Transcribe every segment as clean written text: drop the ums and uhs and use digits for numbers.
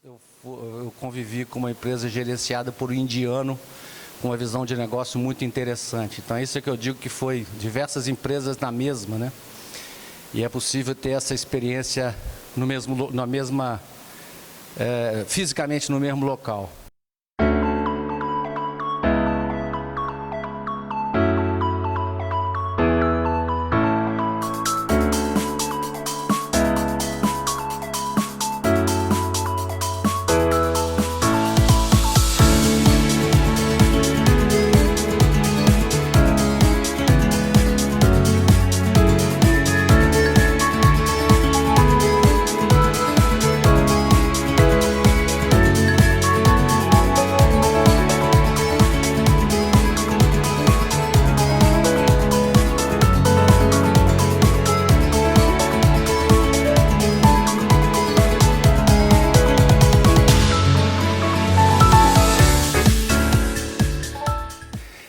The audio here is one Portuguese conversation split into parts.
Eu convivi com uma empresa gerenciada por um indiano, com uma visão de negócio muito interessante. Então, isso é que eu digo que foi diversas empresas na mesma, né? E é possível ter essa experiência no mesmo, fisicamente no mesmo local.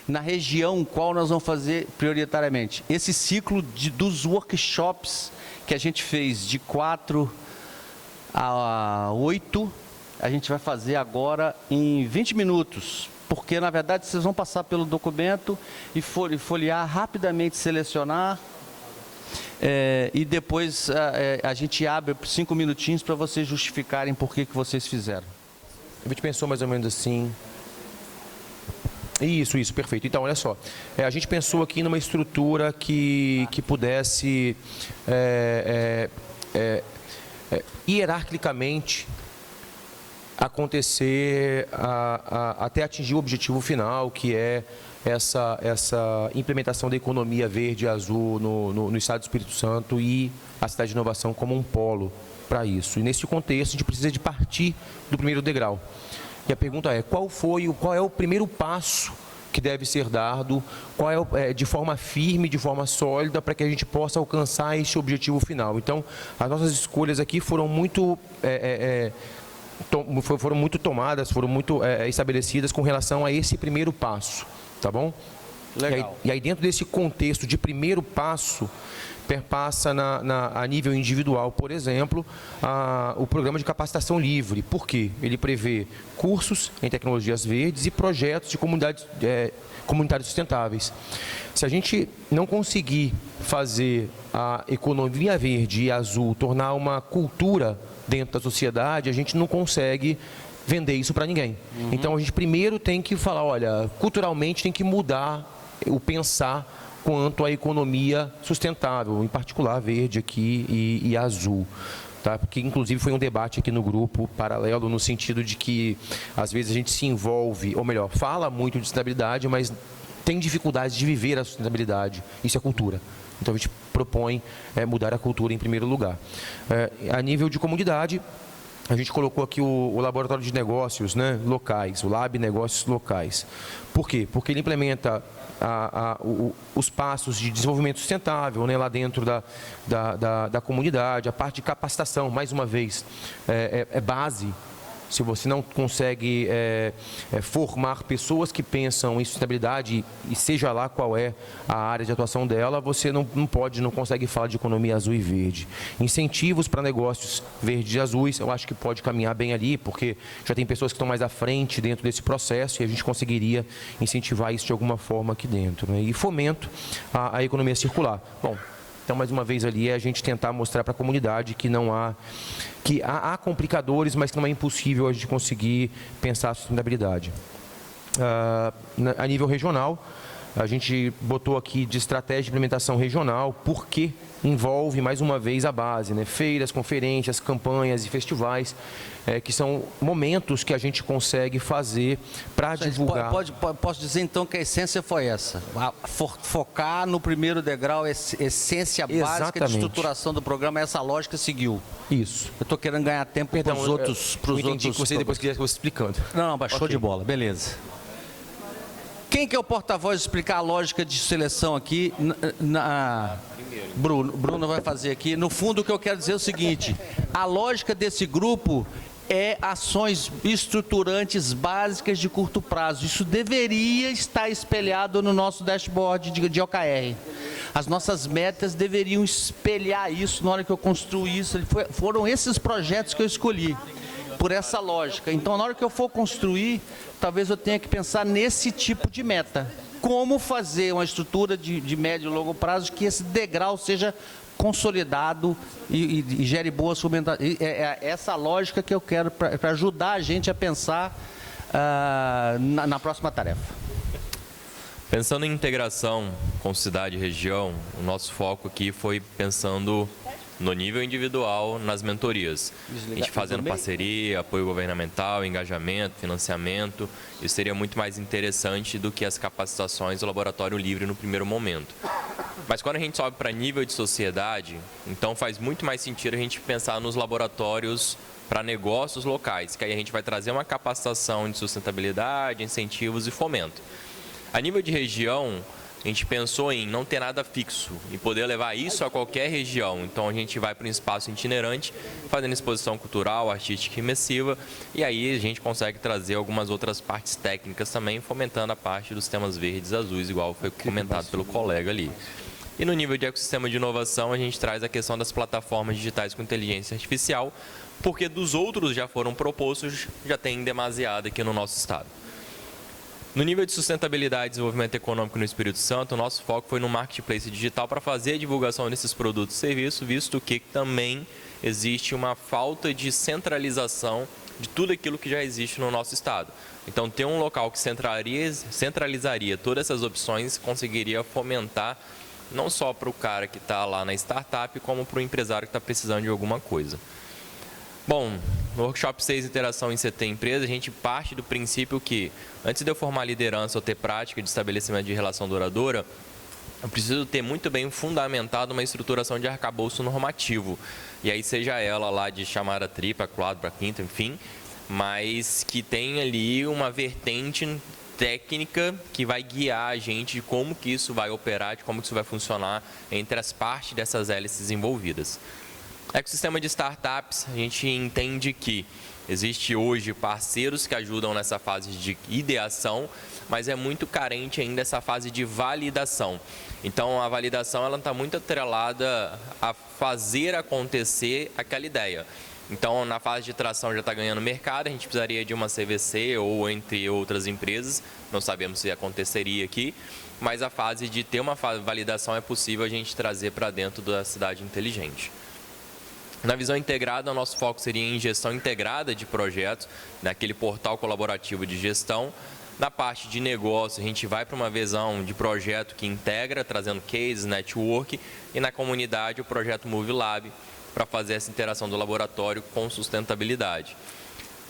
Na região qual nós vamos fazer prioritariamente. Esse ciclo dos workshops que a gente fez de 4 a 8, a gente vai fazer agora em 20 minutos. Porque, na verdade, vocês vão passar pelo documento e folhear, rapidamente selecionar. E depois a gente abre 5 minutinhos para vocês justificarem por que vocês fizeram. A gente pensou mais ou menos assim. Isso, perfeito. Então, olha só, a gente pensou aqui numa estrutura que pudesse hierarquicamente acontecer até atingir o objetivo final, que é essa implementação da economia verde e azul no Estado do Espírito Santo e a cidade de inovação como um polo para isso. E nesse contexto, a gente precisa de partir do primeiro degrau. E a pergunta é, qual é o primeiro passo que deve ser dado, de forma firme, de forma sólida, para que a gente possa alcançar esse objetivo final. Então, as nossas escolhas aqui foram muito tomadas, foram muito estabelecidas com relação a esse primeiro passo, tá bom? Legal. E aí dentro desse contexto de primeiro passo, perpassa a nível individual, por exemplo, o programa de capacitação livre. Por quê? Ele prevê cursos em tecnologias verdes e projetos de comunitários sustentáveis. Se a gente não conseguir fazer a economia verde e azul tornar uma cultura dentro da sociedade, a gente não consegue vender isso para ninguém. Então, a gente primeiro tem que falar, olha, culturalmente tem que mudar o pensar quanto à economia sustentável, em particular verde aqui e azul. Tá? Porque, inclusive, foi um debate aqui no grupo paralelo, no sentido de que, às vezes, a gente se envolve, ou melhor, fala muito de sustentabilidade, mas tem dificuldade de viver a sustentabilidade. Isso é cultura. Então, a gente propõe mudar a cultura em primeiro lugar. A nível de comunidade, a gente colocou aqui o laboratório de negócios, né, locais, o Lab Negócios Locais. Por quê? Porque ele implementa os passos de desenvolvimento sustentável, né, lá dentro da comunidade, a parte de capacitação, mais uma vez, é base. Se você não consegue formar pessoas que pensam em sustentabilidade, e seja lá qual é a área de atuação dela, você não consegue falar de economia azul e verde. Incentivos para negócios verdes e azuis, eu acho que pode caminhar bem ali, porque já tem pessoas que estão mais à frente dentro desse processo e a gente conseguiria incentivar isso de alguma forma aqui dentro, né? E fomento à economia circular. Bom, então, mais uma vez ali, é a gente tentar mostrar para a comunidade que há complicadores, mas que não é impossível a gente conseguir pensar a sustentabilidade. A nível regional, a gente botou aqui de estratégia de implementação regional, porque envolve, mais uma vez, a base, né? Feiras, conferências, campanhas e festivais, que são momentos que a gente consegue fazer para divulgar. Posso dizer, então, que a essência foi essa? Focar no primeiro degrau, essência básica de estruturação do programa, essa lógica seguiu. Isso. Eu estou querendo ganhar tempo para os outros. Eu entendi que você depois queria que eu fosse explicando. Não, mas show de bola, beleza. Quem que é o porta-voz de explicar a lógica de seleção aqui? Bruno vai fazer aqui. No fundo, o que eu quero dizer é o seguinte: a lógica desse grupo é ações estruturantes básicas de curto prazo. Isso deveria estar espelhado no nosso dashboard de OKR. As nossas metas deveriam espelhar isso na hora que eu construí isso. Foram esses projetos que eu escolhi. por essa lógica. Então, na hora que eu for construir, talvez eu tenha que pensar nesse tipo de meta. Como fazer uma estrutura de médio e longo prazo que esse degrau seja consolidado e gere boas fundamentações. É essa lógica que eu quero para ajudar a gente a pensar na próxima tarefa. Pensando em integração com cidade e região, o nosso foco aqui foi pensando no nível individual, nas mentorias. A gente fazendo parceria, apoio governamental, engajamento, financiamento. Isso seria muito mais interessante do que as capacitações do laboratório livre no primeiro momento. Mas quando a gente sobe para nível de sociedade, então faz muito mais sentido a gente pensar nos laboratórios para negócios locais, que aí a gente vai trazer uma capacitação de sustentabilidade, incentivos e fomento. A nível de região, a gente pensou em não ter nada fixo e poder levar isso a qualquer região. Então a gente vai para um espaço itinerante, fazendo exposição cultural, artística e imersiva, e aí a gente consegue trazer algumas outras partes técnicas também, fomentando a parte dos temas verdes e azuis, igual foi comentado pelo colega ali. E no nível de ecossistema de inovação, a gente traz a questão das plataformas digitais com inteligência artificial, porque dos outros já foram propostos, já tem demasiado aqui no nosso estado. No nível de sustentabilidade e desenvolvimento econômico no Espírito Santo, o nosso foco foi no marketplace digital para fazer a divulgação desses produtos e serviços, visto que também existe uma falta de centralização de tudo aquilo que já existe no nosso estado. Então, ter um local que centralizaria todas essas opções conseguiria fomentar não só para o cara que está lá na startup, como para o empresário que está precisando de alguma coisa. Bom, no Workshop 6, Interação em CT Empresa, a gente parte do princípio que, antes de eu formar liderança ou ter prática de estabelecimento de relação duradoura, eu preciso ter muito bem fundamentado uma estruturação de arcabouço normativo. E aí seja ela lá de chamada tripla, quádrupla, quinta, enfim, mas que tem ali uma vertente técnica que vai guiar a gente de como que isso vai operar, de como que isso vai funcionar entre as partes dessas hélices envolvidas. Ecossistema de startups, a gente entende que existe hoje parceiros que ajudam nessa fase de ideação, mas é muito carente ainda essa fase de validação. Então, a validação ela está muito atrelada a fazer acontecer aquela ideia. Então, na fase de tração já está ganhando mercado, a gente precisaria de uma CVC ou entre outras empresas, não sabemos se aconteceria aqui, mas a fase de ter uma validação é possível a gente trazer para dentro da cidade inteligente. Na visão integrada, o nosso foco seria em gestão integrada de projetos, naquele portal colaborativo de gestão. Na parte de negócio, a gente vai para uma visão de projeto que integra, trazendo cases, network, e na comunidade o projeto Move Lab, para fazer essa interação do laboratório com sustentabilidade.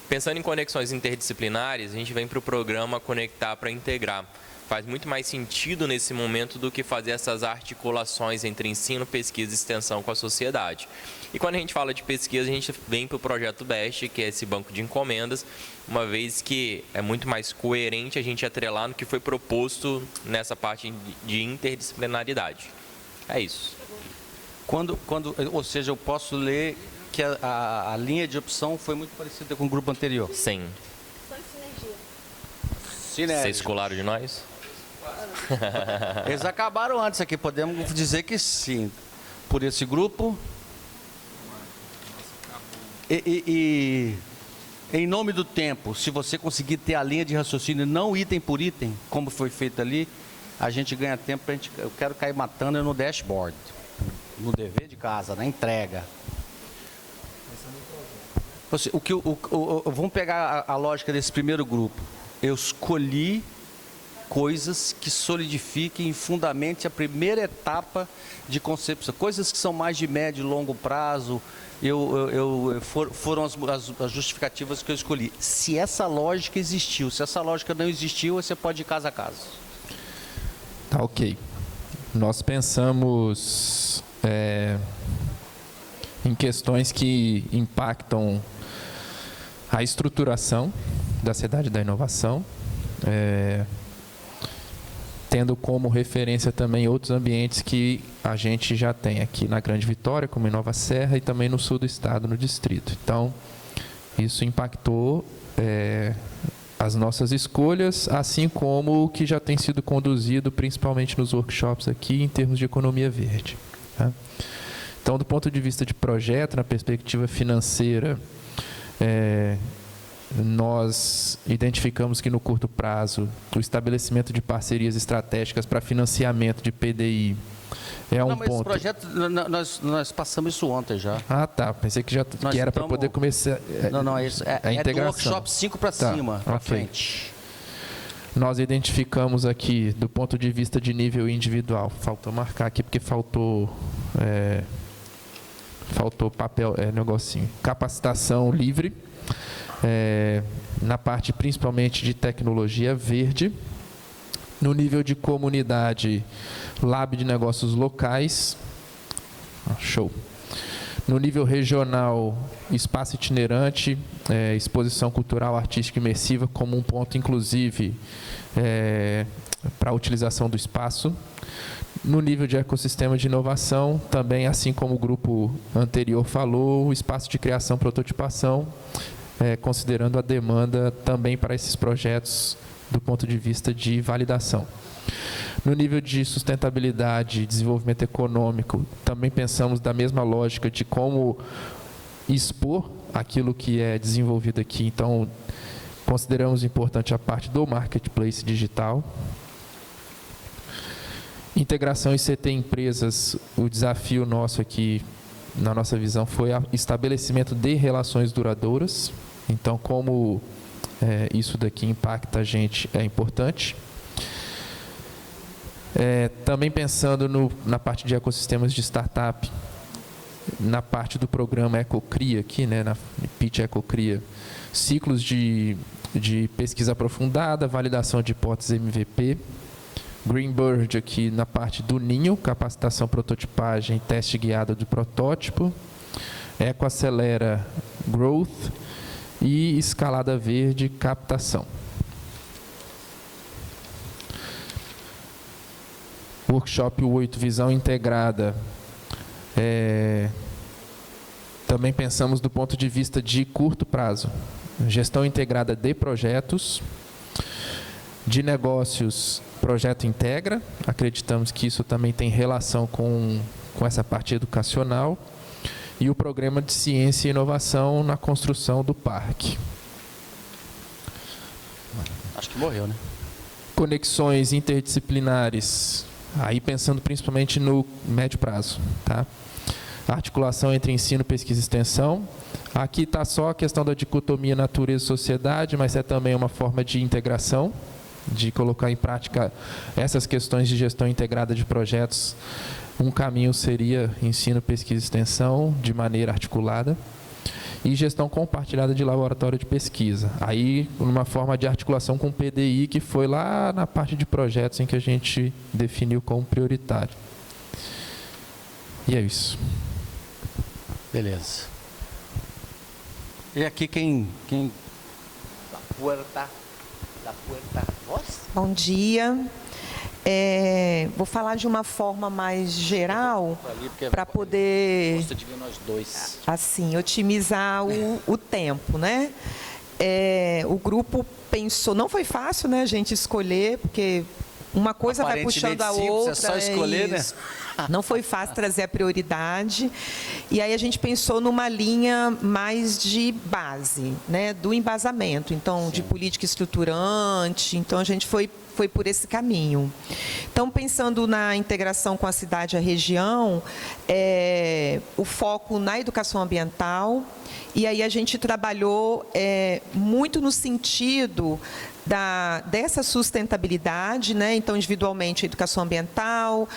Pensando em conexões interdisciplinares, a gente vem para o programa Conectar para Integrar. Faz muito mais sentido nesse momento do que fazer essas articulações entre ensino, pesquisa e extensão com a sociedade. E quando a gente fala de pesquisa, a gente vem para o projeto BEST, que é esse banco de encomendas, uma vez que é muito mais coerente a gente atrelar no que foi proposto nessa parte de interdisciplinaridade. É isso. Ou seja, eu posso ler que a linha de opção foi muito parecida com o grupo anterior. Sim. Só Sinergia. Vocês colaram de nós? Eles acabaram antes aqui, podemos dizer que sim. Por esse grupo. E em nome do tempo, se você conseguir ter a linha de raciocínio, não item por item, como foi feito ali, a gente ganha tempo. Eu quero cair matando no dashboard, no dever de casa, na entrega. Vamos pegar a lógica desse primeiro grupo. Eu escolhi coisas que solidifiquem e fundamentem a primeira etapa de concepção. Coisas que são mais de médio e longo prazo, foram as justificativas que eu escolhi. Se essa lógica existiu, se essa lógica não existiu, você pode ir caso a caso. Tá, ok. Nós pensamos em questões que impactam a estruturação da cidade da inovação, tendo como referência também outros ambientes que a gente já tem aqui na Grande Vitória, como em Nova Serra, e também no sul do estado, no distrito. Então, isso impactou as nossas escolhas, assim como o que já tem sido conduzido, principalmente nos workshops aqui, em termos de economia verde. Tá? Então, do ponto de vista de projeto, na perspectiva financeira, nós identificamos que no curto prazo o estabelecimento de parcerias estratégicas para financiamento de PDI é um Não, mas esse ponto. projeto, nós passamos isso ontem já. Ah, tá. Pensei que Nós era para estamos- poder começar Não, é isso. a É do integração. workshop 5 para Tá, cima, para ok. frente. Nós identificamos aqui, do ponto de vista de nível individual, faltou marcar aqui porque faltou papel, negocinho. Capacitação livre, na parte principalmente de tecnologia verde. No nível de comunidade, Lab de negócios locais. Show. No nível regional, espaço itinerante, exposição cultural, artística imersiva como um ponto, inclusive, para a utilização do espaço. No nível de ecossistema de inovação, também, assim como o grupo anterior falou, o espaço de criação, prototipação, considerando a demanda também para esses projetos do ponto de vista de validação. No nível de sustentabilidade e desenvolvimento econômico, também pensamos da mesma lógica de como expor aquilo que é desenvolvido aqui. Então, consideramos importante a parte do marketplace digital. Integração ICT empresas, o desafio nosso aqui, na nossa visão, foi o estabelecimento de relações duradouras. Então, como isso daqui impacta a gente, é importante. Também pensando na parte de ecossistemas de startup, na parte do programa EcoCria aqui, na Pitch EcoCria, ciclos de pesquisa aprofundada, validação de hipóteses MVP, Greenbird aqui na parte do ninho, capacitação, prototipagem, teste guiado do protótipo, EcoAcelera Growth e escalada verde, captação. Workshop 8, visão integrada. Também pensamos do ponto de vista de curto prazo. Gestão integrada de projetos, de negócios, projeto integra. Acreditamos que isso também tem relação com essa parte educacional. E o programa de ciência e inovação na construção do parque. Acho que morreu, né? Conexões interdisciplinares, aí pensando principalmente no médio prazo, tá? Articulação entre ensino, pesquisa e extensão. Aqui está só a questão da dicotomia natureza e sociedade, mas é também uma forma de integração, de colocar em prática essas questões de gestão integrada de projetos. Um caminho seria ensino, pesquisa e extensão, de maneira articulada. E gestão compartilhada de laboratório de pesquisa. Aí, numa forma de articulação com o PDI, que foi lá na parte de projetos em que a gente definiu como prioritário. E é isso. Beleza. E aqui quem... Da puerta, voz? Bom dia. Vou falar de uma forma mais geral para poder, Gosta de ver nós dois. assim, otimizar o tempo, né? O grupo pensou, não foi fácil, né, a gente escolher, porque uma coisa vai puxando a Aparentemente outra. simples, é só escolher, né? isso. Não foi fácil trazer a prioridade. E aí a gente pensou numa linha mais de base, né, do embasamento, então, de política estruturante. Então, a gente foi por esse caminho. Então, pensando na integração com a cidade e a região, o foco na educação ambiental, e aí a gente trabalhou muito no sentido dessa sustentabilidade, né? Então, individualmente, educação ambiental,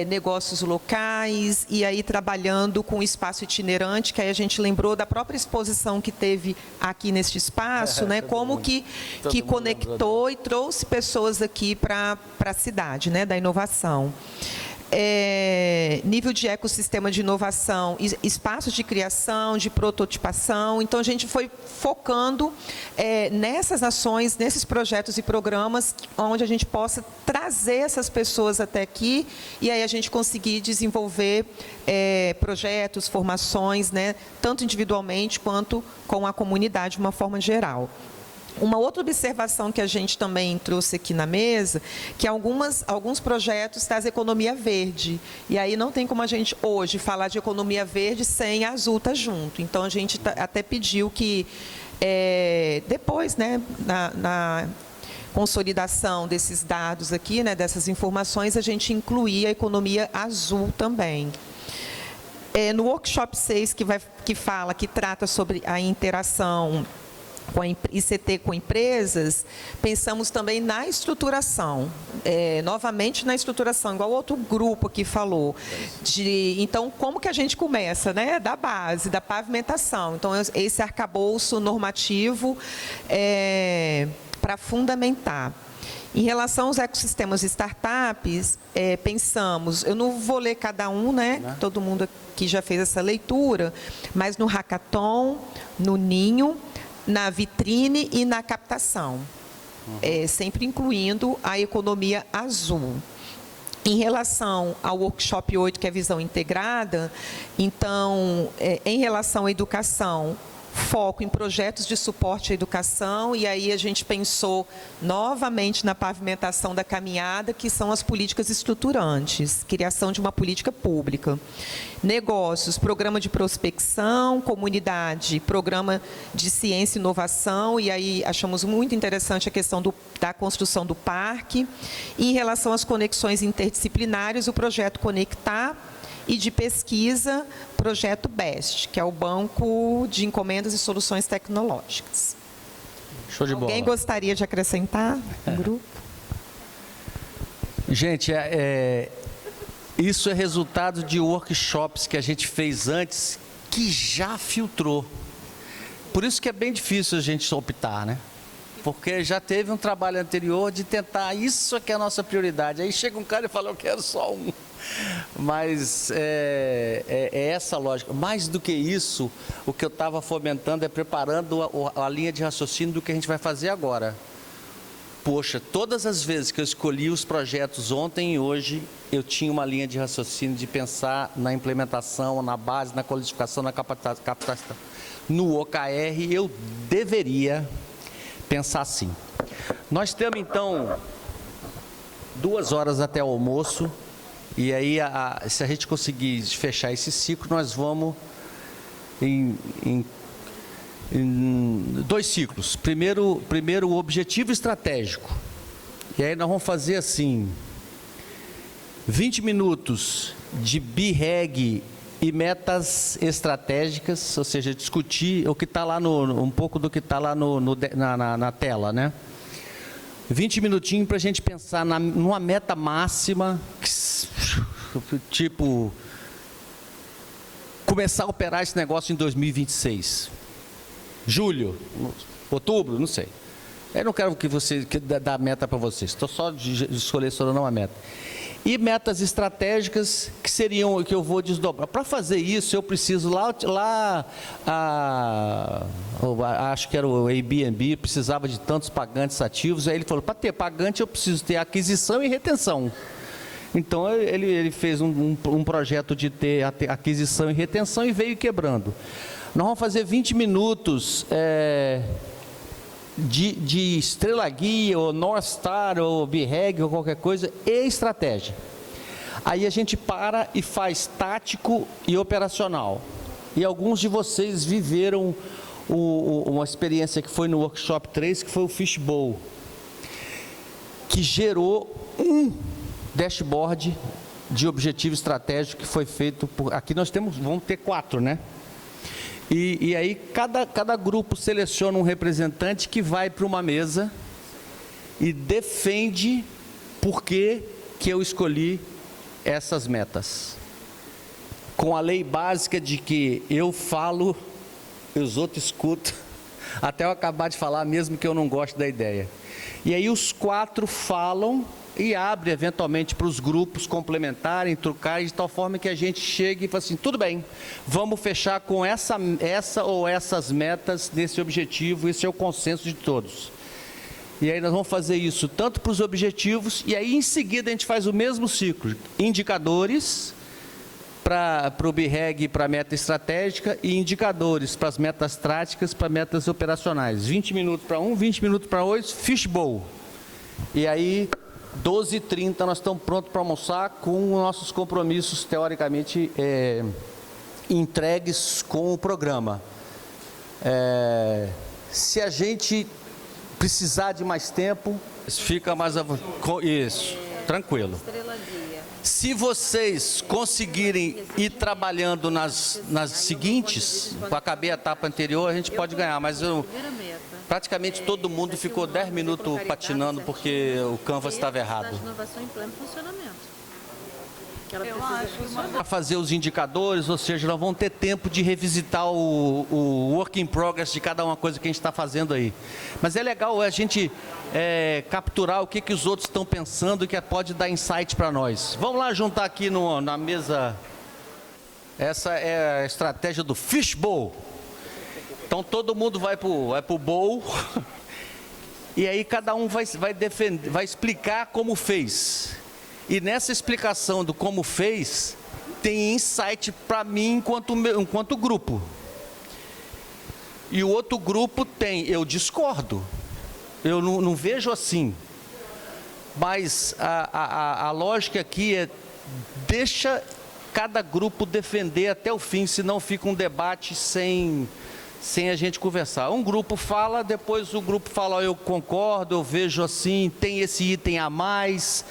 negócios locais, e aí trabalhando com o espaço itinerante, que aí a gente lembrou da própria exposição que teve aqui neste espaço, né? Como que conectou e trouxe pessoas aqui para a cidade, né? Da inovação. Nível de ecossistema de inovação, espaços de criação, de prototipação. Então, a gente foi focando nessas ações, nesses projetos e programas, onde a gente possa trazer essas pessoas até aqui e aí a gente conseguir desenvolver projetos, formações, né, tanto individualmente quanto com a comunidade de uma forma geral. Uma outra observação que a gente também trouxe aqui na mesa, que alguns projetos trazem economia verde. E aí não tem como a gente hoje falar de economia verde sem a Azul estar junto. Então, a gente até pediu que depois, né, na consolidação desses dados aqui, né, dessas informações, a gente incluía a economia azul também. No workshop 6, que trata sobre a interação com a ICT com empresas, pensamos também na estruturação, novamente na estruturação, igual outro grupo aqui falou. Então, como que a gente começa? Né? Da base, da pavimentação. Então, esse arcabouço normativo para fundamentar. Em relação aos ecossistemas startups, pensamos, eu não vou ler cada um, né? Todo mundo aqui já fez essa leitura, mas no hackathon, no Ninho, na vitrine e na captação, sempre incluindo a economia azul. Em relação ao workshop 8, que é a visão integrada, então, em relação à educação, foco em projetos de suporte à educação, e aí a gente pensou novamente na pavimentação da caminhada, que são as políticas estruturantes, criação de uma política pública. Negócios, programa de prospecção, comunidade, programa de ciência e inovação, e aí achamos muito interessante a questão da construção do parque. E em relação às conexões interdisciplinares, o projeto Conectar, e de pesquisa, projeto BEST, que é o Banco de Encomendas e Soluções Tecnológicas. Show de bola. Alguém gostaria de acrescentar no grupo? Gente, isso é resultado de workshops que a gente fez antes, que já filtrou. Por isso que é bem difícil a gente optar, né? Porque já teve um trabalho anterior de tentar, isso é que é a nossa prioridade. Aí chega um cara e fala, eu quero só um. Mas é essa lógica. Mais do que isso, o que eu estava fomentando é preparando a linha de raciocínio do que a gente vai fazer agora. Poxa, todas as vezes que eu escolhi os projetos ontem e hoje, eu tinha uma linha de raciocínio de pensar na implementação, na base, na qualificação, na captação. No OKR, eu deveria pensar assim. Nós temos, então, 2 horas até o almoço. E aí, se a gente conseguir fechar esse ciclo, nós vamos em 2 ciclos. Primeiro, o objetivo estratégico. E aí nós vamos fazer assim, 20 minutos de BREG e metas estratégicas, ou seja, discutir o que está lá um pouco do que está lá na tela, né? 20 minutinhos para a gente pensar numa meta máxima, tipo, começar a operar esse negócio em 2026. Julho, outubro, não sei. Eu não quero que você dê a meta para vocês, estou só selecionando uma meta. E metas estratégicas que seriam, que eu vou desdobrar. Para fazer isso, eu preciso acho que era o Airbnb, precisava de tantos pagantes ativos. Aí ele falou, para ter pagante eu preciso ter aquisição e retenção. Então ele fez um projeto de ter aquisição e retenção e veio quebrando. Nós vamos fazer 20 minutos de Estrela Guia, ou North Star, ou BREG, ou qualquer coisa, e estratégia. Aí a gente para e faz tático e operacional. E alguns de vocês viveram uma experiência que foi no Workshop 3, que foi o Fishbowl, que gerou um dashboard de objetivo estratégico que foi feito aqui nós vamos ter 4, né? E aí cada grupo seleciona um representante que vai para uma mesa e defende por que eu escolhi essas metas. Com a lei básica de que eu falo e os outros escutam, até eu acabar de falar, mesmo que eu não goste da ideia. E aí os 4 falam e abre eventualmente para os grupos complementarem, trocarem, de tal forma que a gente chegue e fala assim, tudo bem, vamos fechar com essa ou essas metas nesse objetivo, esse é o consenso de todos. E aí nós vamos fazer isso tanto para os objetivos, e aí em seguida a gente faz o mesmo ciclo, indicadores, para o BREG, para a meta estratégica, e indicadores para as metas táticas, para metas operacionais. 20 minutos para um, 20 minutos para outro, fishbowl. E aí, 12h30, nós estamos prontos para almoçar com nossos compromissos, teoricamente, entregues com o programa. Se a gente precisar de mais tempo, fica mais... Isso, tranquilo. Se vocês conseguirem ir trabalhando nas seguintes, acabei a etapa anterior, a gente pode ganhar, mas praticamente todo mundo ficou 10 minutos patinando porque o Canvas estava errado. Para fazer os indicadores, ou seja, nós vamos ter tempo de revisitar o work in progress de cada uma coisa que a gente está fazendo aí. Mas é legal a gente capturar o que os outros estão pensando e que pode dar insight para nós. Vamos lá juntar aqui na mesa. Essa é a estratégia do fishbowl. Então todo mundo vai para o bowl e aí cada um vai defender, vai explicar como fez. E nessa explicação do como fez, tem insight para mim enquanto grupo. E o outro grupo eu discordo. Eu não vejo assim. Mas a lógica aqui deixa cada grupo defender até o fim, senão fica um debate sem a gente conversar. Um grupo fala, depois o grupo fala, eu concordo, eu vejo assim, tem esse item a mais,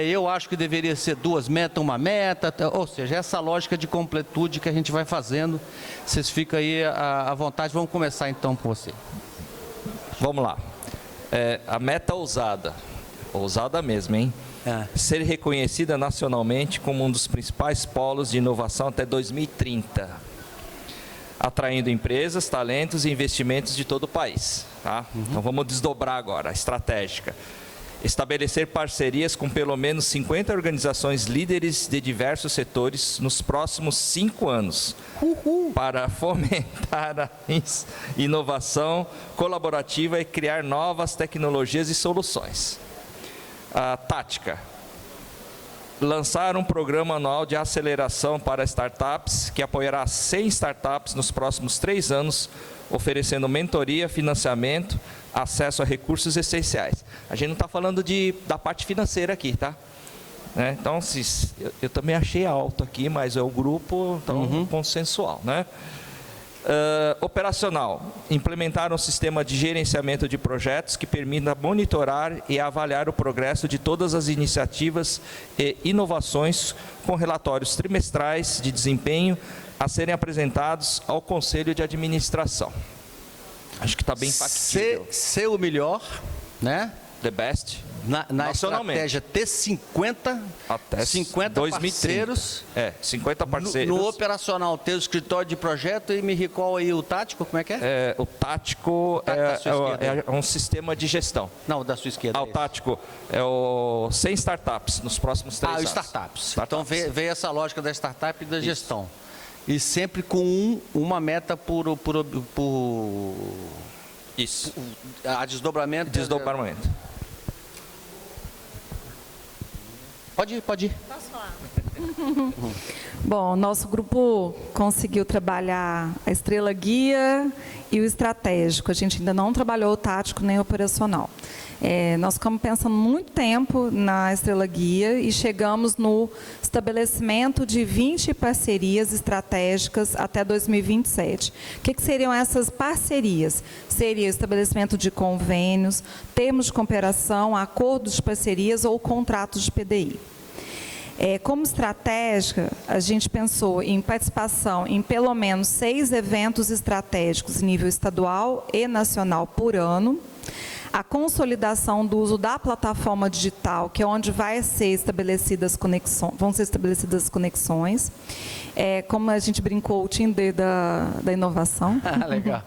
eu acho que deveria ser 2 metas, 1 meta, ou seja, essa lógica de completude que a gente vai fazendo. Vocês ficam aí à vontade. Vamos começar então com você. Vamos lá. A meta ousada mesmo, hein? Ser reconhecida nacionalmente como um dos principais polos de inovação até 2030. Atraindo empresas, talentos e investimentos de todo o país. Tá? Então vamos desdobrar agora a estratégica. Estabelecer parcerias com pelo menos 50 organizações líderes de diversos setores nos próximos 5 anos. Para fomentar a inovação colaborativa e criar novas tecnologias e soluções. A tática. Lançar um programa anual de aceleração para startups que apoiará 100 startups nos próximos 3 anos, oferecendo mentoria, financiamento, acesso a recursos essenciais. A gente não está falando da parte financeira aqui, tá? Então, eu também achei alto aqui, mas é o grupo consensual, né? Operacional. Implementar um sistema de gerenciamento de projetos que permita monitorar e avaliar o progresso de todas as iniciativas e inovações com relatórios trimestrais de desempenho a serem apresentados ao Conselho de Administração. Acho que está bem factível. Ser o melhor, né? The best. Na estratégia ter 50 parceiros. 50 parceiros. No operacional ter o escritório de projeto e me recall aí o tático, como é que é? O tático é um sistema de gestão. Não, da sua esquerda. O tático é o 100 startups nos próximos 3 anos. Startups. Então veio essa lógica da startup e da gestão. E sempre com uma meta por isso. A desdobramento. Desdobramento. Pode ir. Posso falar? Bom, nosso grupo conseguiu trabalhar a estrela guia e o estratégico. A gente ainda não trabalhou o tático nem o operacional. Nós ficamos pensando muito tempo na estrela guia e chegamos no estabelecimento de 20 parcerias estratégicas até 2027. O que seriam essas parcerias? Seria o estabelecimento de convênios, termos de cooperação, acordos de parcerias ou contratos de PDI. Como estratégica, a gente pensou em participação em pelo menos 6 eventos estratégicos em nível estadual e nacional por ano, a consolidação do uso da plataforma digital, que é onde vão ser estabelecidas conexões, como a gente brincou, o Tinder da inovação. Legal.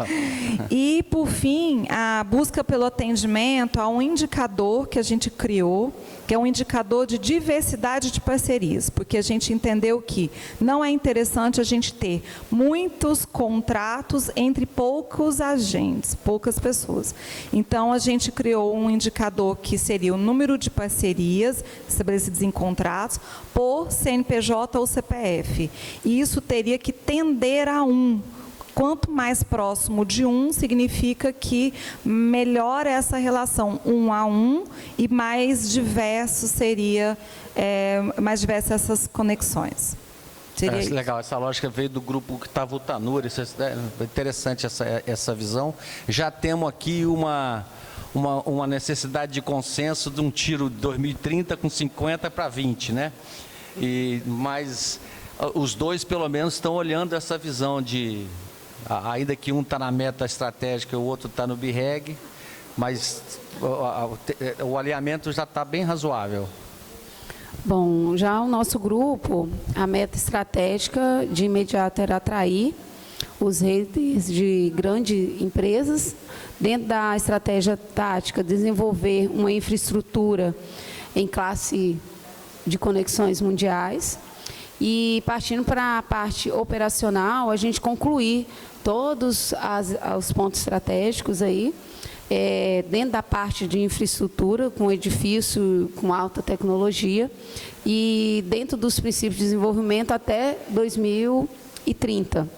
E, por fim, a busca pelo atendimento a um indicador que a gente criou, que é um indicador de diversidade de parcerias, porque a gente entendeu que não é interessante a gente ter muitos contratos entre poucos agentes, poucas pessoas. Então, a gente gente criou um indicador que seria o número de parcerias estabelecidas em contratos por CNPJ ou CPF. E isso teria que tender a 1. Quanto mais próximo de 1, significa que melhor essa relação 1 a 1 e mais diverso seria, mais diversas essas conexões. Legal, essa lógica veio do grupo que estava o Tanur, isso é interessante essa visão. Já temos aqui uma necessidade de consenso de um tiro de 2030 com 50 para 20, né? Mas os dois, pelo menos, estão olhando essa visão de... Ainda que um está na meta estratégica e o outro está no BREG, mas o alinhamento já está bem razoável. Bom, já o nosso grupo, a meta estratégica de imediato era atrair os redes de grandes empresas, dentro da estratégia tática, desenvolver uma infraestrutura em classe de conexões mundiais. E partindo para a parte operacional, a gente concluir todos os pontos estratégicos aí, dentro da parte de infraestrutura, com edifício com alta tecnologia, e dentro dos princípios de desenvolvimento até 2030.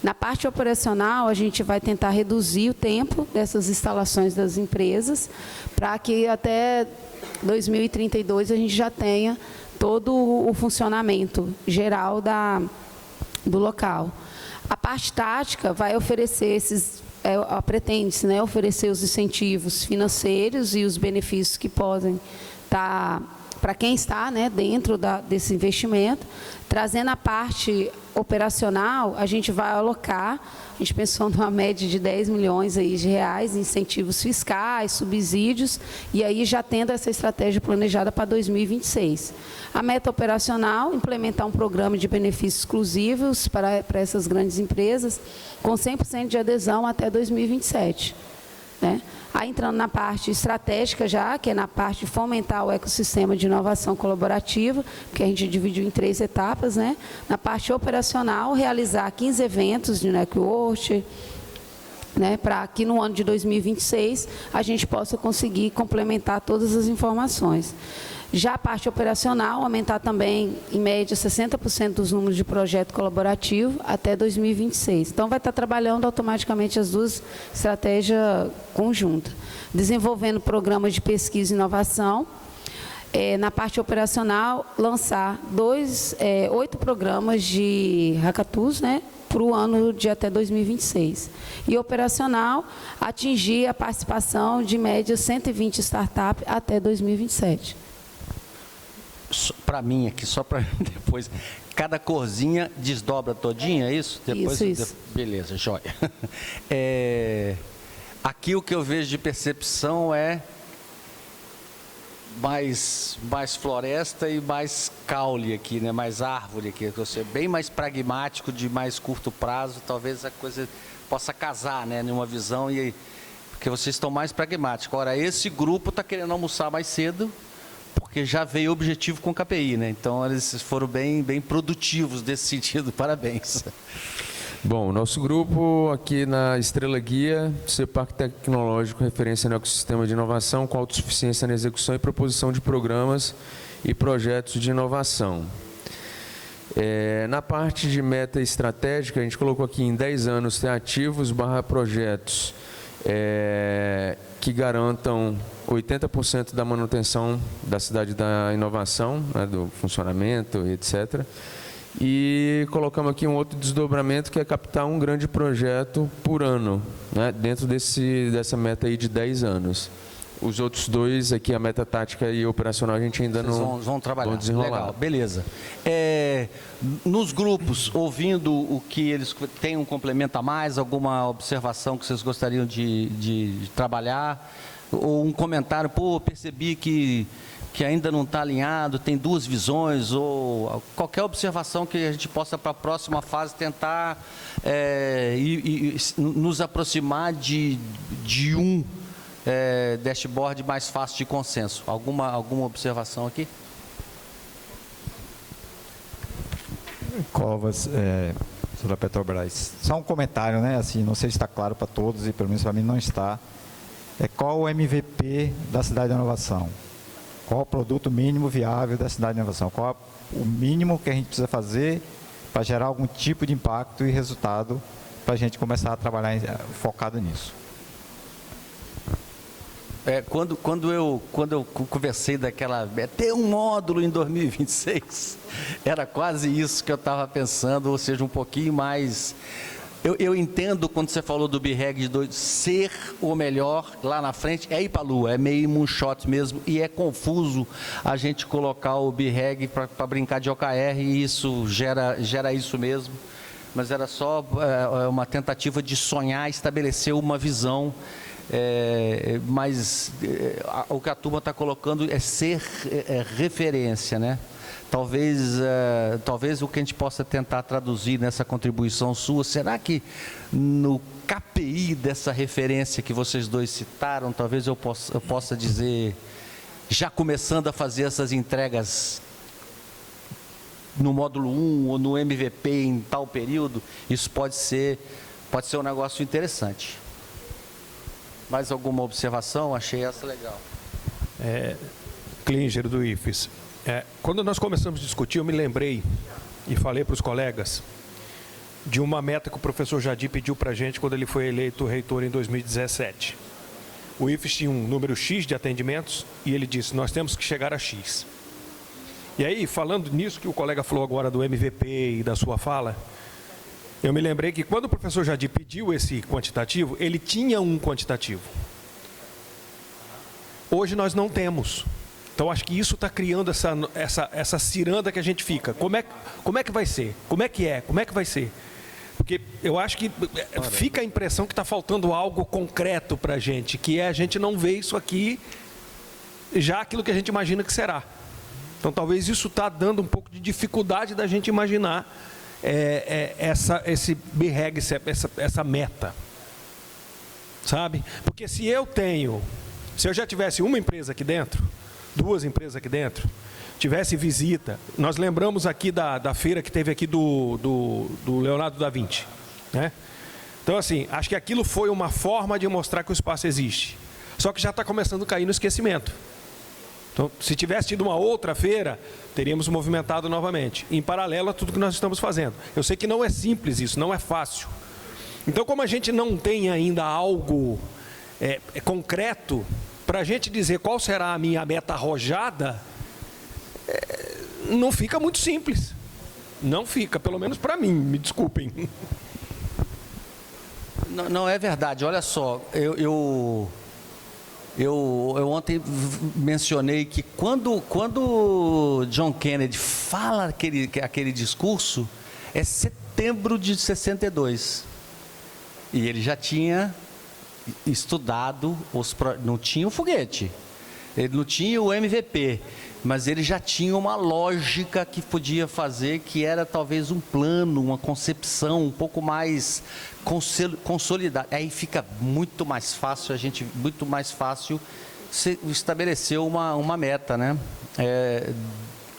Na parte operacional, a gente vai tentar reduzir o tempo dessas instalações das empresas, para que até 2032 a gente já tenha todo o funcionamento geral do local. A parte tática vai oferecer pretende-se, né, oferecer os incentivos financeiros e os benefícios que podem estar para quem está, né, dentro desse investimento. Trazendo a parte operacional, a gente vai alocar, a gente pensou numa média de 10 milhões aí de reais em incentivos fiscais, subsídios, e aí já tendo essa estratégia planejada para 2026. A meta operacional, implementar um programa de benefícios exclusivos para essas grandes empresas, com 100% de adesão até 2027. Né? Aí entrando na parte estratégica já, que é na parte de fomentar o ecossistema de inovação colaborativa, que a gente dividiu em 3 etapas, né? Na parte operacional, realizar 15 eventos de network, né? Para que no ano de 2026 a gente possa conseguir complementar todas as informações. Já a parte operacional, aumentar também, em média, 60% dos números de projeto colaborativo até 2026. Então, vai estar trabalhando automaticamente as duas estratégias conjuntas. Desenvolvendo programas de pesquisa e inovação. Na parte operacional, lançar 8 programas de hackathons, né, para o ano de até 2026. E operacional, atingir a participação de média 120 startups até 2027. Para mim aqui, só para depois, cada corzinha desdobra todinha, é isso? Depois, isso. Beleza, joia. Aqui o que eu vejo de percepção é mais floresta e mais caule aqui, né? Mais árvore aqui. Eu sou bem mais pragmático, de mais curto prazo, talvez a coisa possa casar, né? Numa visão, porque vocês estão mais pragmáticos. Ora, esse grupo está querendo almoçar mais cedo, porque já veio objetivo com o KPI, né? Então, eles foram bem produtivos nesse sentido. Parabéns. Bom, nosso grupo aqui na Estrela Guia, ser parque tecnológico, referência no ecossistema de inovação, com autossuficiência na execução e proposição de programas e projetos de inovação. Na parte de meta estratégica, a gente colocou aqui em 10 anos ter ativos / projetos que garantam 80% da manutenção da cidade da inovação, né, do funcionamento, etc. E colocamos aqui um outro desdobramento, que é captar um grande projeto por ano, né, dentro dessa meta aí de 10 anos. Os outros dois aqui, a meta tática e operacional, a gente ainda não vão trabalhar. Vão desenrolar. Legal, beleza. Nos grupos, ouvindo o que eles têm um complemento a mais, alguma observação que vocês gostariam de trabalhar, ou um comentário, percebi que ainda não está alinhado, tem 2 visões, ou qualquer observação que a gente possa, para a próxima fase, tentar nos aproximar de um dashboard mais fácil de consenso. Alguma observação aqui? Covas, sobre a Petrobras. Só um comentário, né? Assim, não sei se está claro para todos, e pelo menos para mim não está. qual o MVP da cidade de inovação? Qual o produto mínimo viável da cidade de inovação? Qual o mínimo que a gente precisa fazer para gerar algum tipo de impacto e resultado para a gente começar a trabalhar focado nisso? Quando eu conversei ter um módulo em 2026, era quase isso que eu estava pensando, ou seja, um pouquinho mais. Eu entendo quando você falou do BREG de ser o melhor lá na frente, é ir para a Lua, é meio moonshot mesmo, e é confuso a gente colocar o BREG para brincar de OKR, e isso gera isso mesmo, mas era só uma tentativa de sonhar, estabelecer uma visão. Mas o que a turma está colocando é ser referência, né? Talvez o que a gente possa tentar traduzir nessa contribuição sua, será que no KPI dessa referência que vocês dois citaram, talvez eu possa dizer, já começando a fazer essas entregas no módulo 1 ou no MVP em tal período, isso pode ser um negócio interessante. Mais alguma observação? Achei essa legal. Klinger, do IFES. Quando nós começamos a discutir, eu me lembrei e falei para os colegas de uma meta que o professor Jadir pediu para a gente quando ele foi eleito reitor em 2017. O IFES tinha um número X de atendimentos e ele disse, nós temos que chegar a X. E aí, falando nisso que o colega falou agora do MVP e da sua fala, eu me lembrei que quando o professor Jadir pediu esse quantitativo, ele tinha um quantitativo. Hoje nós não temos. Então, acho que isso está criando essa ciranda que a gente fica. Como é que vai ser? Como é que é? Como é que vai ser? Porque eu acho que fica a impressão que está faltando algo concreto para a gente, que a gente não vê isso aqui, já aquilo que a gente imagina que será. Então, talvez isso está dando um pouco de dificuldade da gente imaginar esse BREG, essa meta. Sabe? Porque se eu já tivesse uma empresa aqui dentro, 2 empresas aqui dentro, tivesse visita, nós lembramos aqui da feira que teve aqui do Leonardo da Vinci, né? Então, assim, acho que aquilo foi uma forma de mostrar que o espaço existe. Só que já está começando a cair no esquecimento. Então, se tivesse tido uma outra feira, teríamos movimentado novamente, em paralelo a tudo que nós estamos fazendo. Eu sei que não é simples isso, não é fácil. Então, como a gente não tem ainda algo concreto, para a gente dizer qual será a minha meta arrojada, não fica muito simples. Não fica, pelo menos para mim, me desculpem. Não é verdade, olha só, eu ontem mencionei que quando John Kennedy fala aquele discurso, é setembro de 62. E ele já tinha estudado, não tinha o foguete, ele não tinha o MVP, mas ele já tinha uma lógica que podia fazer, que era talvez um plano, uma concepção um pouco mais consolidada. Aí fica muito mais fácil estabelecer uma meta, né?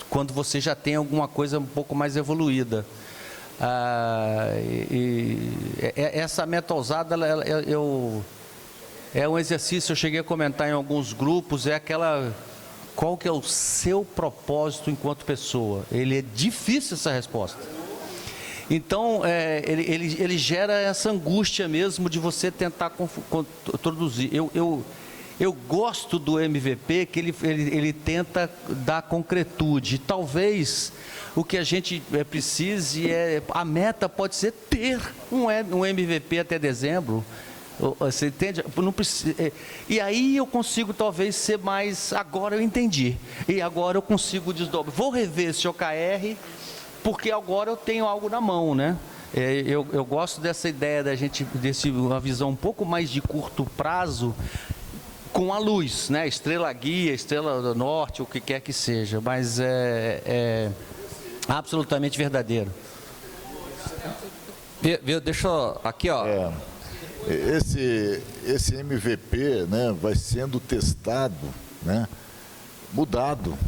Quando você já tem alguma coisa um pouco mais evoluída. Essa meta ousada, é um exercício, eu cheguei a comentar em alguns grupos, qual que é o seu propósito enquanto pessoa? É difícil essa resposta. Então, ele gera essa angústia mesmo de você tentar introduzir. Eu gosto do MVP, que ele tenta dar concretude. Talvez o que a gente precise a meta pode ser ter um MVP até dezembro. Você entende? Não precisa, e aí eu consigo talvez ser mais, agora eu entendi, e agora eu consigo desdobrar. Vou rever esse OKR, porque agora eu tenho algo na mão, né? Eu gosto dessa ideia uma visão um pouco mais de curto prazo, com a luz, né? Estrela guia, estrela do norte, o que quer que seja, mas é absolutamente verdadeiro. Deixa eu, aqui, ó. Esse MVP, né, vai sendo testado, né, mudado,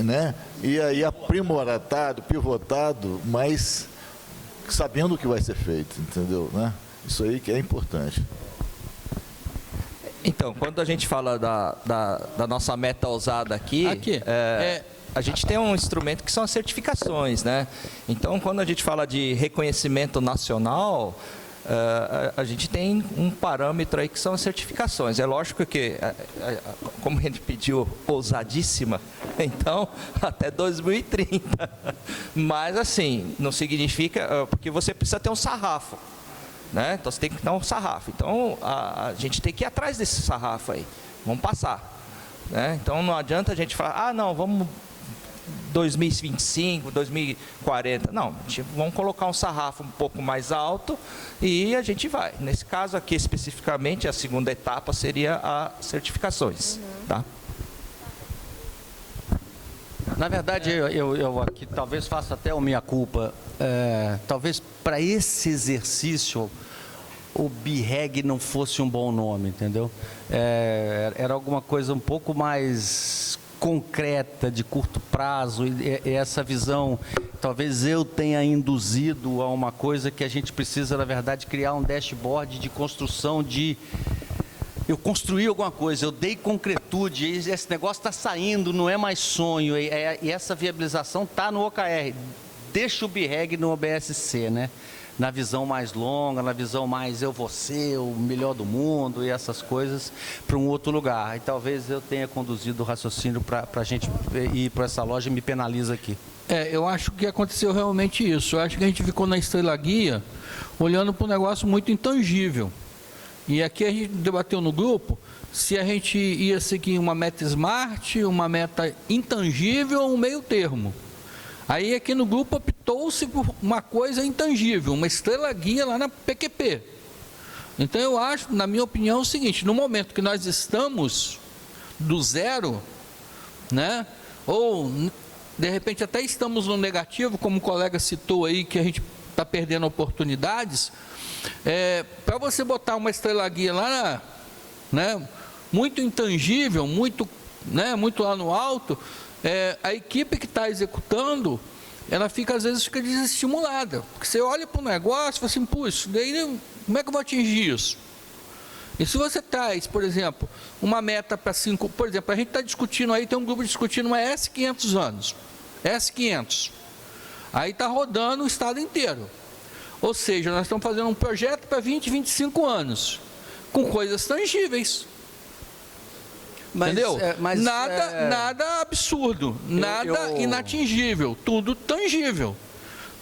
né, e aí aprimorado, pivotado, mas sabendo o que vai ser feito, entendeu, né? Isso aí que é importante. Então, quando a gente fala da nossa meta ousada aqui, a gente tem um instrumento que são as certificações, né? Então, quando a gente fala de reconhecimento nacional, a gente tem um parâmetro aí que são as certificações. É lógico que, como a gente pediu ousadíssima, então até 2030. Mas assim, não significa, porque você precisa ter um sarrafo, né? Então você tem que ter um sarrafo. Então a gente tem que ir atrás desse sarrafo aí. Vamos passar, né? Então não adianta a gente falar, não, vamos 2025, 2040. Não, vamos colocar um sarrafo um pouco mais alto e a gente vai. Nesse caso aqui, especificamente, a segunda etapa seria as certificações. Tá? Na verdade, eu aqui talvez faça até o minha culpa. Talvez para esse exercício o BREG não fosse um bom nome, entendeu? Era alguma coisa um pouco mais concreta, de curto prazo, e essa visão, talvez eu tenha induzido a uma coisa que a gente precisa, na verdade, criar um dashboard de construção de... Eu construí alguma coisa, eu dei concretude, e esse negócio está saindo, não é mais sonho, e essa viabilização está no OKR. Deixa o BREG no OBSC, né? Na visão mais longa, na visão mais eu vou ser o melhor do mundo e essas coisas, para um outro lugar. E talvez eu tenha conduzido o raciocínio para a gente ir para essa loja e me penaliza aqui. Eu acho que aconteceu realmente isso. Eu acho que a gente ficou na Estrela Guia olhando para um negócio muito intangível. E aqui a gente debateu no grupo se a gente ia seguir uma meta smart, uma meta intangível ou um meio termo. Aí aqui no grupo optou-se por uma coisa intangível, uma estrela guia lá na PQP. Então eu acho, na minha opinião, o seguinte, no momento que nós estamos do zero, né, ou de repente até estamos no negativo, como o colega citou aí, que a gente está perdendo oportunidades, para você botar uma estrela guia lá, né, muito intangível, muito lá no alto, a equipe que está executando, ela fica, às vezes, fica desestimulada. Porque você olha para o negócio e fala assim, puxa, daí, como é que eu vou atingir isso? E se você traz, por exemplo, uma meta para 5... Por exemplo, a gente está discutindo aí, tem um grupo discutindo uma S500 anos. S500. Aí está rodando o estado inteiro. Ou seja, nós estamos fazendo um projeto para 20, 25 anos, com coisas tangíveis. Entendeu? Nada absurdo, nada inatingível, tudo tangível,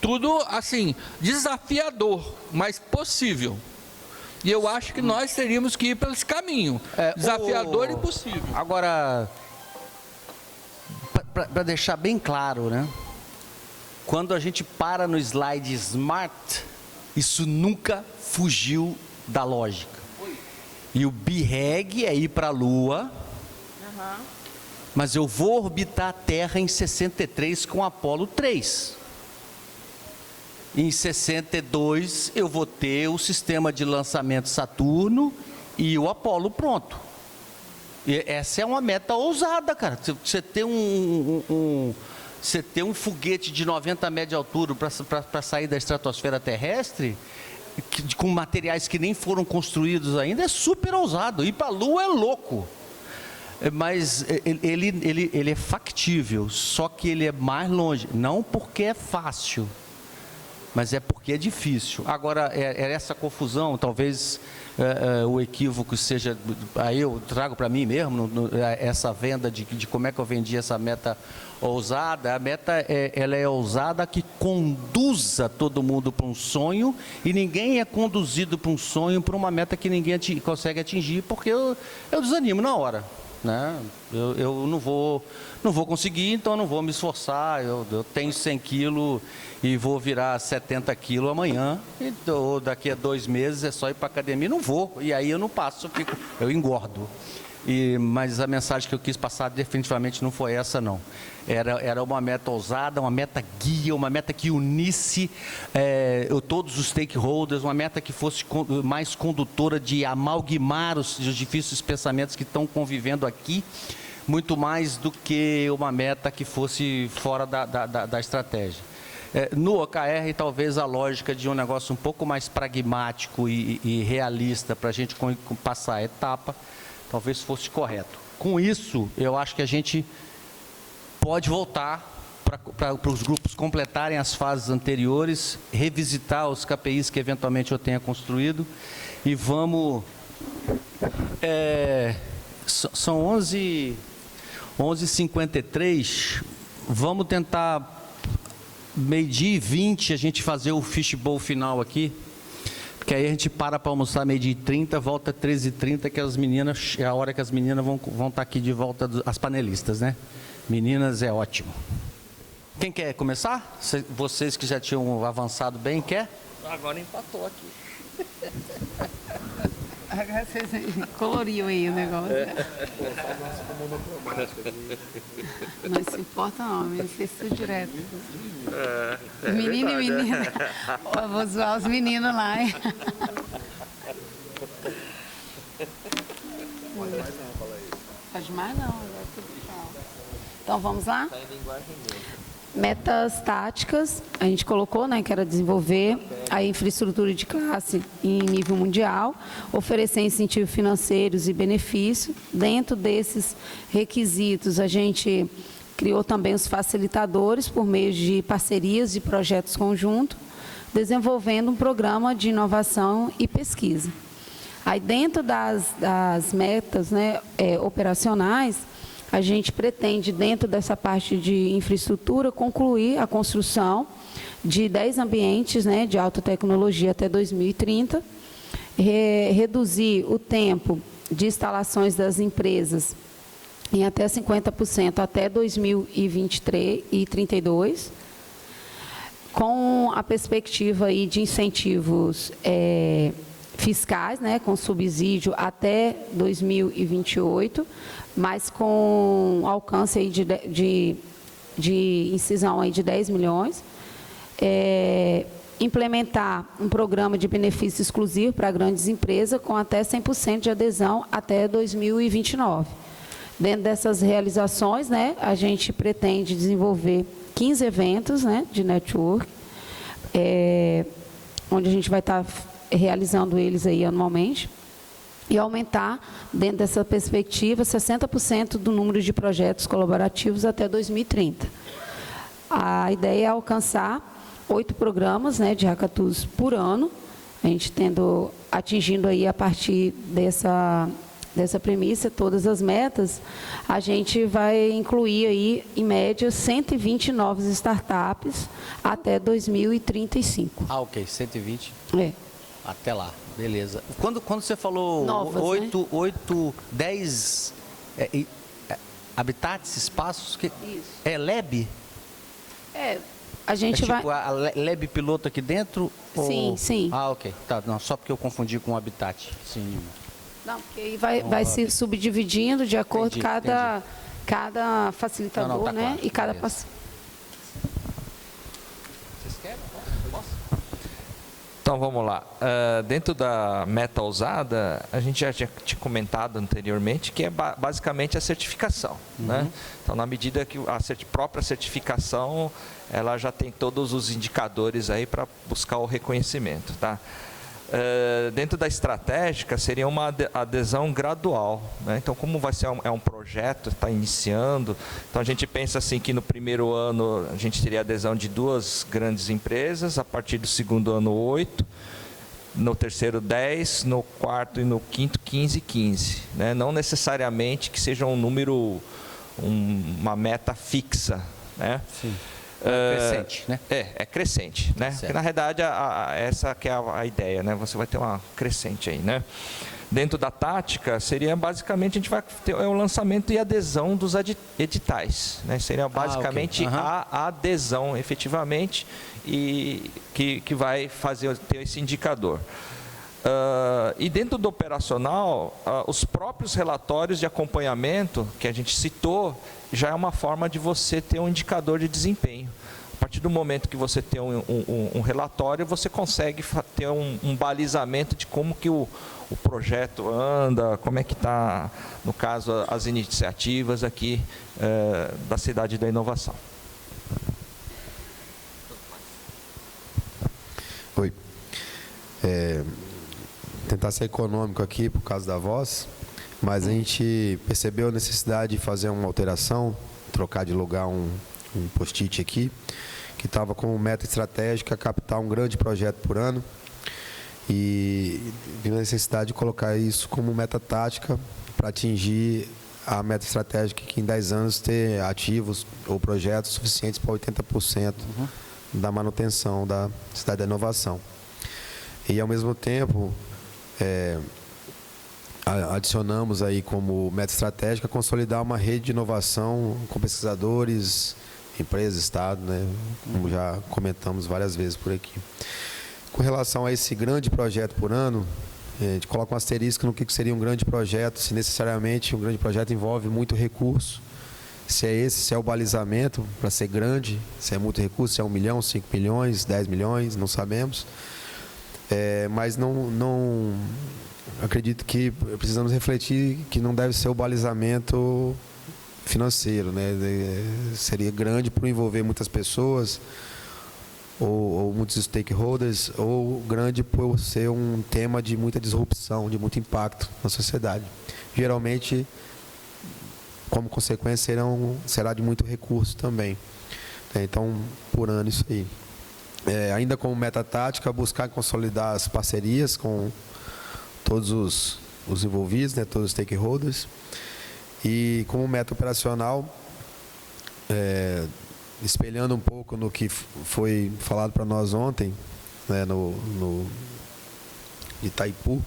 tudo assim, desafiador, mas possível. E eu acho que nós teríamos que ir pelo esse caminho, desafiador e possível. Agora, para deixar bem claro, né? Quando a gente para no slide Smart, isso nunca fugiu da lógica. E o BREG é ir para a Lua, mas eu vou orbitar a Terra em 63 com Apolo 3. Em 62 eu vou ter o sistema de lançamento Saturno e o Apolo pronto. E essa é uma meta ousada, cara. Você ter você ter um foguete de 90 metros de altura para sair da estratosfera terrestre, com materiais que nem foram construídos ainda, é super ousado. Ir para a Lua é louco. Mas ele é factível, só que ele é mais longe. Não porque é fácil, mas é porque é difícil. Agora, essa confusão, talvez o equívoco seja... Aí eu trago para mim mesmo, essa venda de como é que eu vendi essa meta ousada. A meta, ela é ousada que conduza todo mundo para um sonho, e ninguém é conduzido para um sonho, para uma meta que ninguém consegue atingir, porque eu desanimo na hora. Né? Eu não vou conseguir, então eu não vou me esforçar. Eu tenho 100 quilos e vou virar 70 quilos amanhã, ou daqui a 2 meses é só ir para a academia. Não vou, e aí eu não passo, eu engordo. Mas a mensagem que eu quis passar definitivamente não foi essa, não. Era uma meta ousada, uma meta guia, uma meta que unisse todos os stakeholders, uma meta que fosse mais condutora de amalgamar os difíceis pensamentos que estão convivendo aqui, muito mais do que uma meta que fosse fora da estratégia. No OKR, talvez a lógica de um negócio um pouco mais pragmático e realista para a gente passar a etapa, talvez fosse correto. Com isso, eu acho que a gente pode voltar para os grupos completarem as fases anteriores, revisitar os KPIs que eventualmente eu tenha construído e vamos... são 11h53, vamos tentar meio-dia e 20 a gente fazer o fishbowl final aqui, porque aí a gente para almoçar meio-dia e 30, volta 13h30, que as meninas, é a hora que as meninas vão estar aqui de volta, as panelistas, né? Meninas é ótimo. Quem quer começar? Vocês que já tinham avançado bem, quer? Agora empatou aqui. Agora vocês coloriam aí o negócio. Não se importa não, eu esqueci direto. Menino e menina. Eu vou zoar os meninos lá, hein? Pode mais não, agora tudo igual. Então vamos lá? Metas táticas, a gente colocou, né, que era desenvolver a infraestrutura de classe em nível mundial, oferecer incentivos financeiros e benefícios. Dentro desses requisitos, a gente criou também os facilitadores por meio de parcerias e projetos conjuntos, desenvolvendo um programa de inovação e pesquisa. Aí, dentro das metas, né, operacionais, a gente pretende, dentro dessa parte de infraestrutura, concluir a construção de 10 ambientes, né, de alta tecnologia até 2030, reduzir o tempo de instalações das empresas em até 50% até 2023 e 2032, com a perspectiva aí de incentivos fiscais, né, com subsídio até 2028, mas com alcance aí de incisão aí de 10 milhões. Implementar um programa de benefício exclusivo para grandes empresas com até 100% de adesão até 2029. Dentro dessas realizações, né, a gente pretende desenvolver 15 eventos, né, de network, onde a gente vai estar realizando eles aí anualmente, e aumentar, dentro dessa perspectiva, 60% do número de projetos colaborativos até 2030. A ideia é alcançar 8 programas, né, de hackathons por ano, a gente atingindo aí a partir dessa premissa, todas as metas, a gente vai incluir aí, em média, 120 novas startups até 2035. Ah, ok, 120. Até lá, beleza. Quando você falou novas, 10 habitats, espaços, Isso. É lab? A gente tipo vai... a lab piloto aqui dentro? Sim, sim. Ah, ok. Tá, não, só porque eu confundi com o habitat. Sim. Não, porque aí vai se subdividindo de acordo com cada facilitador, tá né? claro, E cada beleza. Vocês querem? Posso? Então vamos lá. Dentro da meta ousada, a gente já tinha comentado anteriormente que é basicamente a certificação. Né? Então, na medida que a própria certificação, ela já tem todos os indicadores aí para buscar o reconhecimento. Tá? Dentro da estratégica, seria uma adesão gradual. Né? Então, como vai ser um projeto, está iniciando, então a gente pensa assim que no primeiro ano a gente teria adesão de 2 grandes empresas, a partir do segundo ano 8, no terceiro 10, no quarto e no quinto 15. Né? Não necessariamente que seja um número, uma meta fixa. Né? Sim. Crescente, né? É crescente, né? Porque, na realidade, essa que é a ideia, né? Você vai ter uma crescente aí, né? Dentro da tática, seria basicamente, a gente vai ter o lançamento e adesão dos editais, né? Seria basicamente a adesão, efetivamente, e que vai ter esse indicador. E dentro do operacional, os próprios relatórios de acompanhamento que a gente citou, já é uma forma de você ter um indicador de desempenho. A partir do momento que você tem um relatório, você consegue ter um balizamento de como que o projeto anda, como é que está, no caso, as iniciativas aqui da Cidade da Inovação. Oi. Tentar ser econômico aqui, por causa da voz. mas a gente percebeu a necessidade de fazer uma alteração, trocar de lugar um post-it aqui, que estava como meta estratégica captar um grande projeto por ano, e a necessidade de colocar isso como meta tática para atingir a meta estratégica, que em 10 anos ter ativos ou projetos suficientes para 80% da manutenção da cidade da inovação. E, ao mesmo tempo, adicionamos aí como meta estratégica consolidar uma rede de inovação com pesquisadores, empresas, Estado, né, como já comentamos várias vezes por aqui. Com relação a esse grande projeto por ano, a gente coloca um asterisco no que seria um grande projeto, se necessariamente um grande projeto envolve muito recurso, se é o balizamento para ser grande, se é muito recurso, se é 1 milhão, 5 milhões, 10 milhões, não sabemos. Mas não acredito que precisamos refletir que não deve ser o balizamento financeiro, né? Seria grande por envolver muitas pessoas, ou muitos stakeholders, ou grande por ser um tema de muita disrupção, de muito impacto na sociedade. Geralmente, como consequência, será de muito recurso também. Então, por ano, isso aí. Ainda como meta tática, buscar consolidar as parcerias com todos os envolvidos, né, todos os stakeholders. E como meta operacional, espelhando um pouco no que foi falado para nós ontem, né, no Itaipu,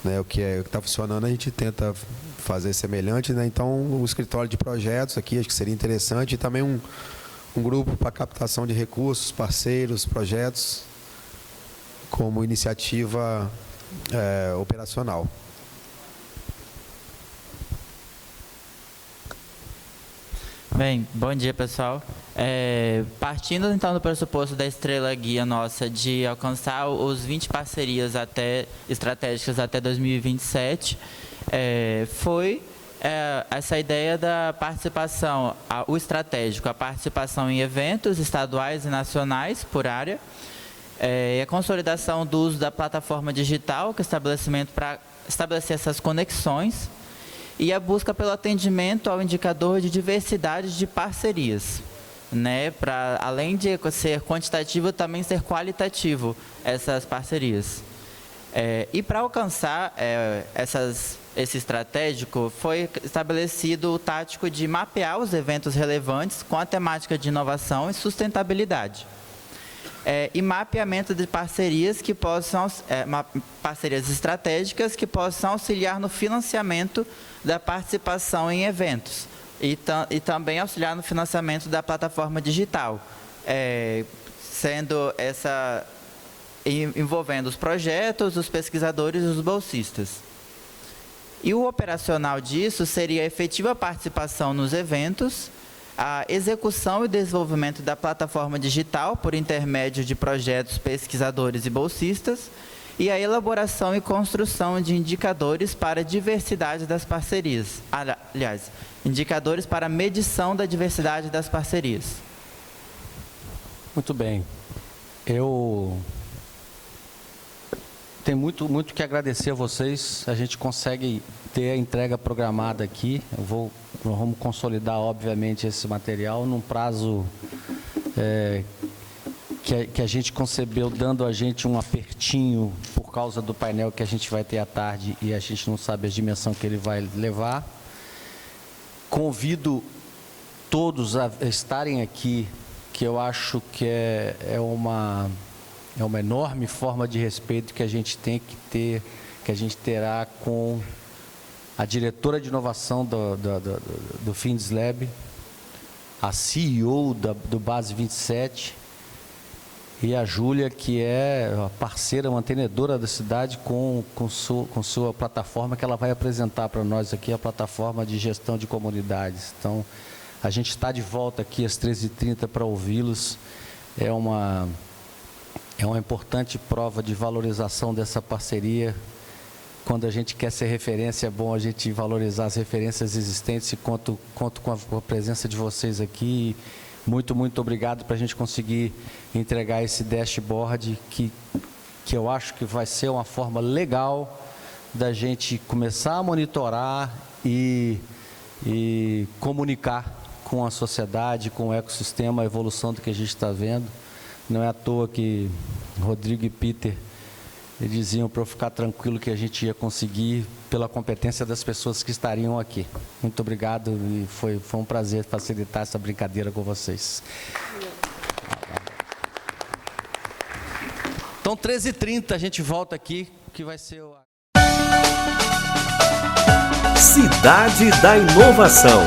né, o que está funcionando, a gente tenta fazer semelhante, né? Então, um escritório de projetos aqui, acho que seria interessante, e também um grupo para captação de recursos, parceiros, projetos, como iniciativa operacional. Bem, bom dia, pessoal. Partindo então do pressuposto da estrela guia nossa de alcançar os 20 parcerias estratégicas até 2027, foi essa ideia da participação, o estratégico, a participação em eventos estaduais e nacionais por área, a consolidação do uso da plataforma digital, que é estabelecimento para estabelecer essas conexões, e a busca pelo atendimento ao indicador de diversidade de parcerias, né, para além de ser quantitativo, também ser qualitativo essas parcerias. E para alcançar esse estratégico, foi estabelecido o tático de mapear os eventos relevantes com a temática de inovação e sustentabilidade. E mapeamento de parcerias que possam, parcerias estratégicas que possam auxiliar no financiamento da participação em eventos e também auxiliar no financiamento da plataforma digital, envolvendo os projetos, os pesquisadores e os bolsistas. E o operacional disso seria a efetiva participação nos eventos, a execução e desenvolvimento da plataforma digital por intermédio de projetos, pesquisadores e bolsistas, e a elaboração e construção de indicadores para a diversidade das parcerias. Aliás, indicadores para a medição da diversidade das parcerias. Muito bem. Eu tenho muito que agradecer a vocês. A gente consegue ter a entrega programada aqui. Nós vamos consolidar, obviamente, esse material num prazo que a gente concebeu, dando a gente um apertinho por causa do painel que a gente vai ter à tarde e a gente não sabe a dimensão que ele vai levar. Convido todos a estarem aqui, que eu acho que é uma enorme forma de respeito que a gente tem que ter, que a gente terá com a diretora de inovação do FINDS-Lab, a CEO do Base 27, e a Júlia, que é a parceira mantenedora da cidade com sua plataforma, que ela vai apresentar para nós aqui, a plataforma de gestão de comunidades. Então, a gente está de volta aqui às 13h30 para ouvi-los. É uma importante prova de valorização dessa parceria. Quando a gente quer ser referência, é bom a gente valorizar as referências existentes, e conto com a presença de vocês aqui. Muito obrigado para a gente conseguir entregar esse dashboard que eu acho que vai ser uma forma legal da gente começar a monitorar e comunicar com a sociedade, com o ecossistema, a evolução do que a gente está vendo. Não é à toa que Rodrigo e Peter diziam para eu ficar tranquilo que a gente ia conseguir pela competência das pessoas que estariam aqui. Muito obrigado e foi um prazer facilitar essa brincadeira com vocês. Então, 13h30 a gente volta aqui, que vai ser o... Cidade da Inovação.